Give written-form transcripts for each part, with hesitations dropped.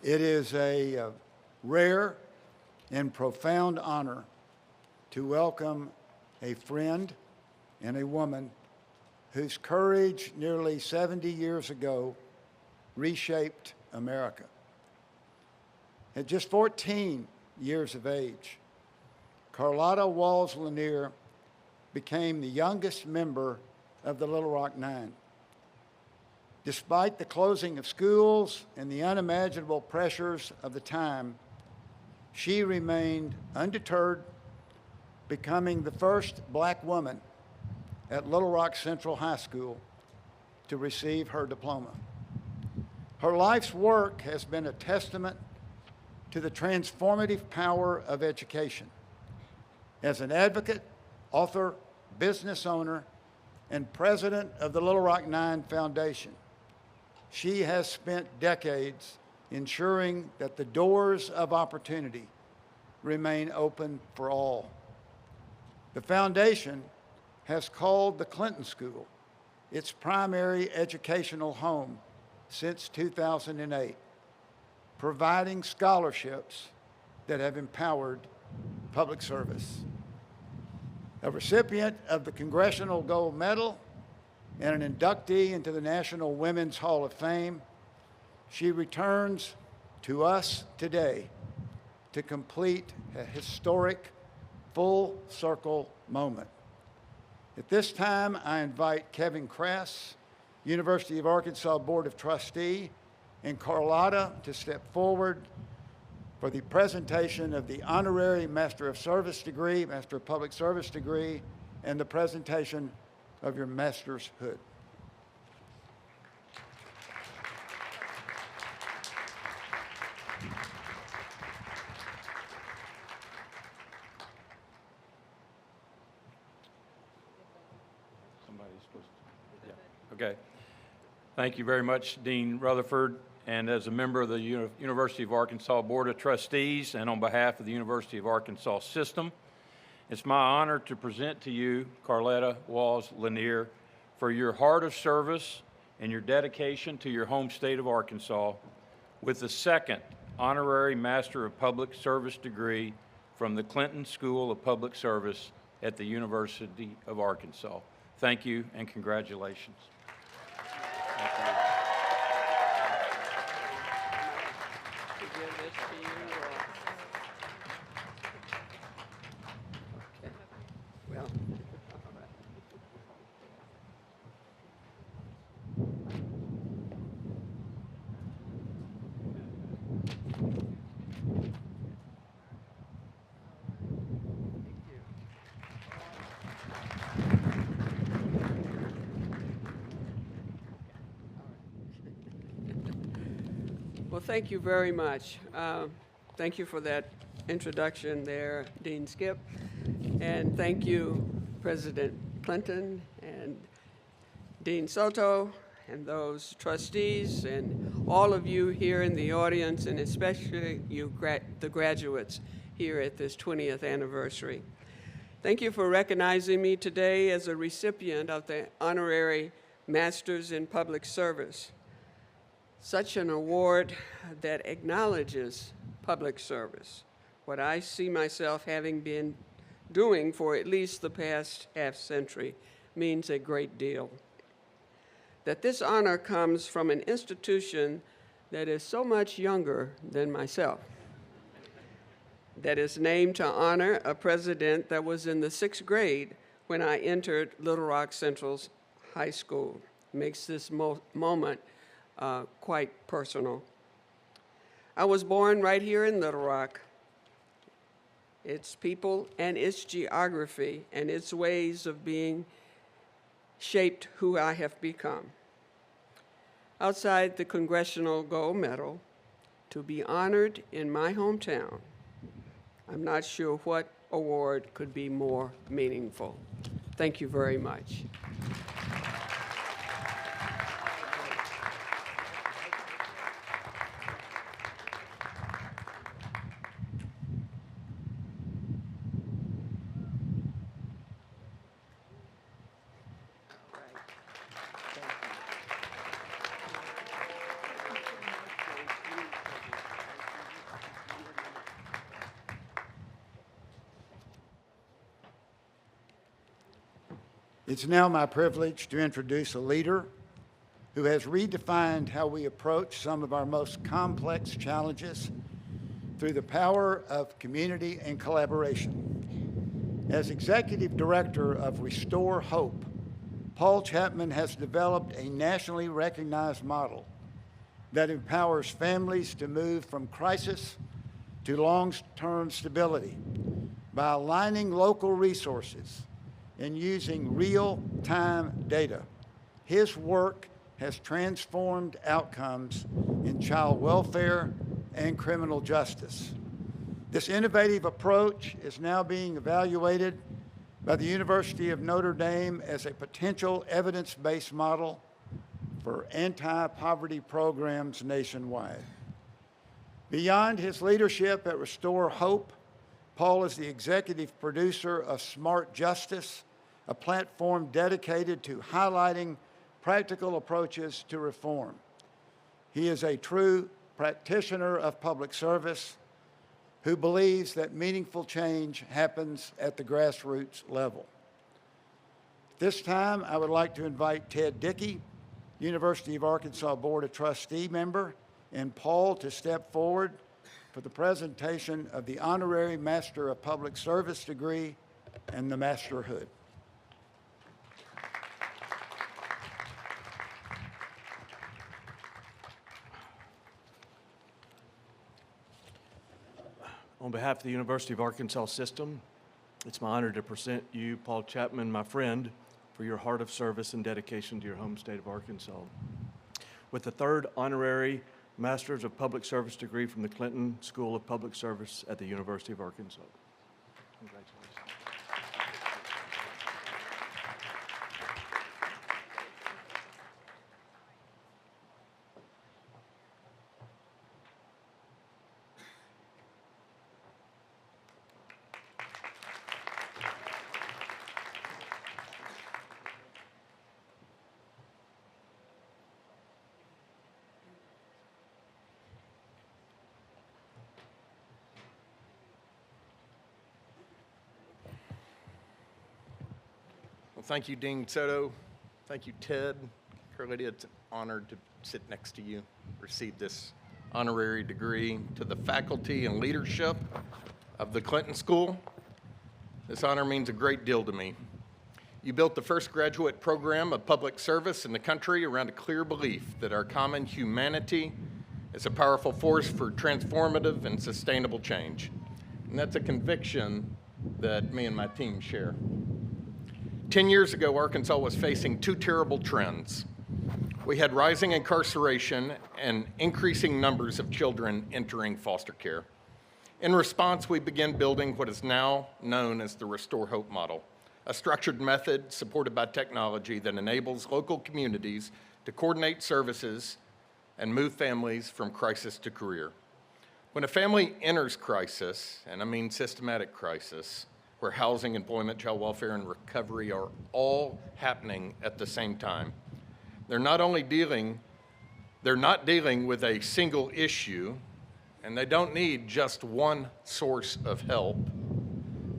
It is a rare and profound honor to welcome a friend and a woman whose courage nearly 70 years ago reshaped America. At just 14 years of age, Carlotta LaNier became the youngest member of the Little Rock Nine. Despite the closing of schools and the unimaginable pressures of the time, she remained undeterred, becoming the first black woman at Little Rock Central High School to receive her diploma. Her life's work has been a testament to the transformative power of education. As an advocate, author, business owner, and president of the Little Rock Nine Foundation, she has spent decades ensuring that the doors of opportunity remain open for all. The foundation has called the Clinton School its primary educational home since 2008, providing scholarships that have empowered public service. A recipient of the Congressional Gold Medal and an inductee into the National Women's Hall of Fame, she returns to us today to complete a historic full circle moment. At this time, I invite Kevin Kress, University of Arkansas Board of Trustee, and Carlotta to step forward for the presentation of the Honorary Master of Service degree, Master of Public Service degree, and the presentation of your master's hood. Somebody's supposed to, yeah, okay. Thank you very much, Dean Rutherford. And as a member of the University of Arkansas Board of Trustees and on behalf of the University of Arkansas system, it's my honor to present to you Carlotta LaNier for your heart of service and your dedication to your home state of Arkansas with the second Honorary Master of Public Service degree from the Clinton School of Public Service at the University of Arkansas. Thank you and congratulations. Thank you. Well, thank you very much. Thank you for that introduction there, Dean Skip. And thank you, President Clinton and Dean Soto and those trustees and all of you here in the audience, and especially you, the graduates here at this 20th anniversary. Thank you for recognizing me today as a recipient of the Honorary Masters in Public Service. Such an award that acknowledges public service, what I see myself having been doing for at least the past half-century, means a great deal. That this honor comes from an institution that is so much younger than myself, that is named to honor a president that was in the 6th grade when I entered Little Rock Central's high school, makes this moment quite personal. I was born right here in Little Rock. Its people and its geography and its ways of being shaped who I have become. Outside the Congressional Gold Medal, to be honored in my hometown, I'm not sure what award could be more meaningful. Thank you very much. It's now my privilege to introduce a leader who has redefined how we approach some of our most complex challenges through the power of community and collaboration. As Executive Director of Restore Hope, Paul Chapman has developed a nationally recognized model that empowers families to move from crisis to long-term stability by aligning local resources and using real-time data. His work has transformed outcomes in child welfare and criminal justice. This innovative approach is now being evaluated by the University of Notre Dame as a potential evidence-based model for anti-poverty programs nationwide. Beyond his leadership at Restore Hope, Paul is the executive producer of Smart Justice, a platform dedicated to highlighting practical approaches to reform. He is a true practitioner of public service who believes that meaningful change happens at the grassroots level. This time, I would like to invite Ted Dickey, University of Arkansas Board of Trustee member, and Paul to step forward for the presentation of the Honorary Master of Public Service degree and the Masterhood. On behalf of the University of Arkansas system, it's my honor to present you, Paul Chapman, my friend, for your heart of service and dedication to your home state of Arkansas. With the third honorary Masters of Public Service degree from the Clinton School of Public Service at the University of Arkansas. Congratulations. Well, thank you, Dean Soto. Thank you, Ted. Carlotta, it's an honor to sit next to you, receive this honorary degree. To the faculty and leadership of the Clinton School, this honor means a great deal to me. You built the first graduate program of public service in the country around a clear belief that our common humanity is a powerful force for transformative and sustainable change. And that's a conviction that me and my team share. 10 years ago, Arkansas was facing two terrible trends. We had rising incarceration and increasing numbers of children entering foster care. In response, we began building what is now known as the Restore Hope model, a structured method supported by technology that enables local communities to coordinate services and move families from crisis to career. When a family enters crisis, and I mean systematic crisis, where housing, employment, child welfare, and recovery are all happening at the same time, they're not dealing with a single issue, and they don't need just one source of help,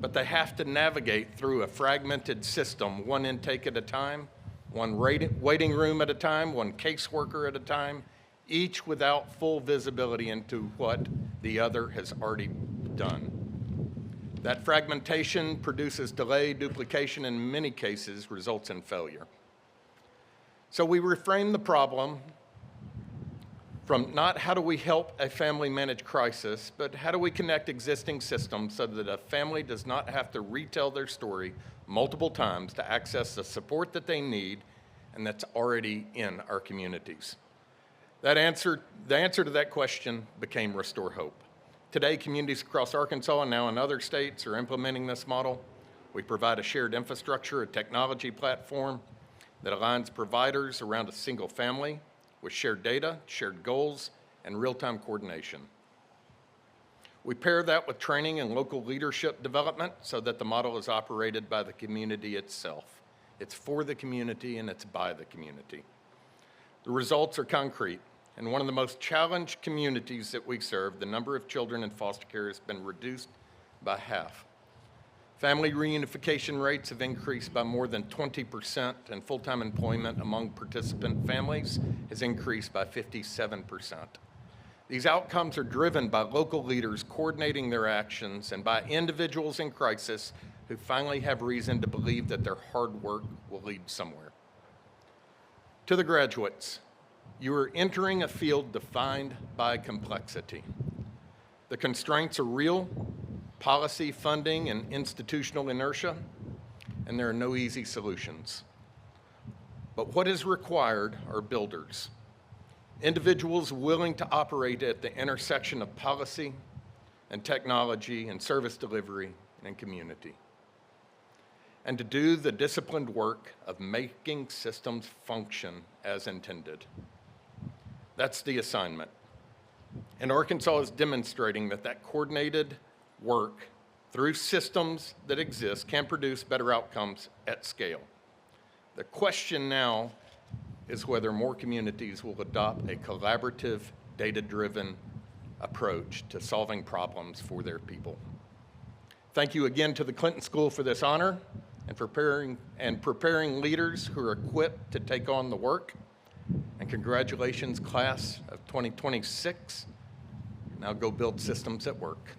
but they have to navigate through a fragmented system, one intake at a time, one waiting room at a time, one caseworker at a time, each without full visibility into what the other has already done. That fragmentation produces delay, duplication, and in many cases results in failure. So we reframe the problem from not how do we help a family manage crisis, but how do we connect existing systems so that a family does not have to retell their story multiple times to access the support that they need and that's already in our communities. The answer to that question became Restore Hope. Today, communities across Arkansas and now in other states are implementing this model. We provide a shared infrastructure, a technology platform that aligns providers around a single family with shared data, shared goals, and real-time coordination. We pair that with training and local leadership development so that the model is operated by the community itself. It's for the community and it's by the community. The results are concrete. In one of the most challenged communities that we serve, the number of children in foster care has been reduced by half. Family reunification rates have increased by more than 20%, and full-time employment among participant families has increased by 57%. These outcomes are driven by local leaders coordinating their actions and by individuals in crisis who finally have reason to believe that their hard work will lead somewhere. To the graduates, you are entering a field defined by complexity. The constraints are real: policy, funding, and institutional inertia, and there are no easy solutions. But what is required are builders, individuals willing to operate at the intersection of policy and technology and service delivery and community, and to do the disciplined work of making systems function as intended. That's the assignment. And Arkansas is demonstrating that coordinated work through systems that exist can produce better outcomes at scale. The question now is whether more communities will adopt a collaborative, data-driven approach to solving problems for their people. Thank you again to the Clinton School for this honor and preparing leaders who are equipped to take on the work. And congratulations, class of 2026. Now go build systems that work.